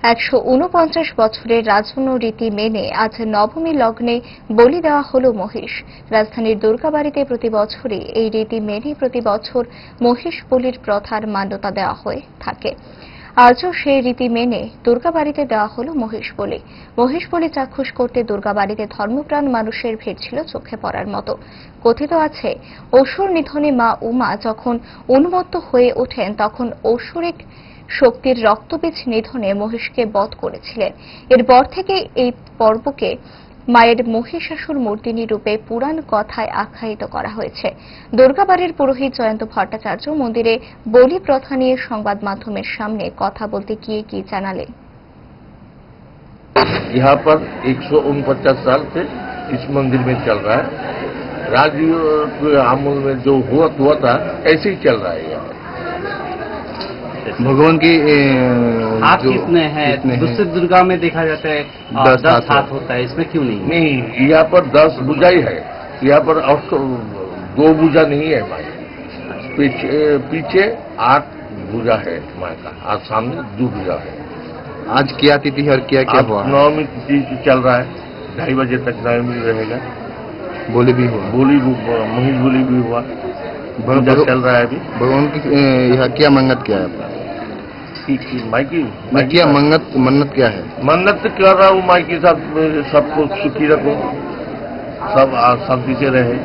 149 বছরের রাজন্য রীতি মেনে আজ নবমী লগ্নে বলি দেওয়া হল মহিষ। রাজধানীর দুর্গাবাড়িতে প্রতি বছরই এই রীতি মেনে প্রতি বছর মহিষ বলির প্রথার মান্যতা দেওয়া হয়ে থাকে। আজও সেই রীতি মেনে দুর্গাবাড়িতে দেওয়া হল মহিষ বলি। মহিষ বলি চাক্ষুষ করতে দুর্গাবাড়িতে ধর্মপ্রাণ মানুষের ভিড় ছিল চোখে পড়ার মতো। কথিত আছে, অসুর নিধনে মা উমা যখন উন্মত্ত হয়ে ওঠেন তখন অসুরিক শক্তির রক্তবীজ নিধনে মহিষকে বধ করেছিলেন। এরপর থেকে এই পর্বকে মায়ের মহিষাসুর মর্দিনী রূপে পুরাণ কথায় আখ্যায়িত করা হয়েছে। দুর্গাবাড়ির পুরোহিত জয়ন্ত ভট্টাচার্য মন্দিরে বলি প্রথা নিয়ে সংবাদ মাধ্যমের সামনে কথা বলতে গিয়ে কি জানালেন। यहाँ पर 149 साल से इस मंदिर में चल रहा है। राजयोग आमूल में जो हुआ था ऐसे ही चल रहा है। भगवान की हाथ कितने हैं? दूसरे दुर्गा में देखा जाता है 10 हाथ होता है, इसमें क्यों नहीं? यहाँ पर 10 भुजा ही है। यहाँ पर 2 भुजा नहीं है माँ। पीछे 8 भुजा है माँ का और सामने 2 भुजा है। आज क्या तिथि है और क्या क्या हुआ? नवमी तिथि चल रहा है, 2:30 बजे तक नवमी रहेगा। बोली भी हुआ, महीष बोली भी हुआ, चल रहा है अभी। भगवान की यहाँ क्या मन्नत क्या है? माई की क्या मन्नत क्या है? मन्नत कर रहा हूँ माई के साथ सबको सुखी रखो, सब शांति से रहे।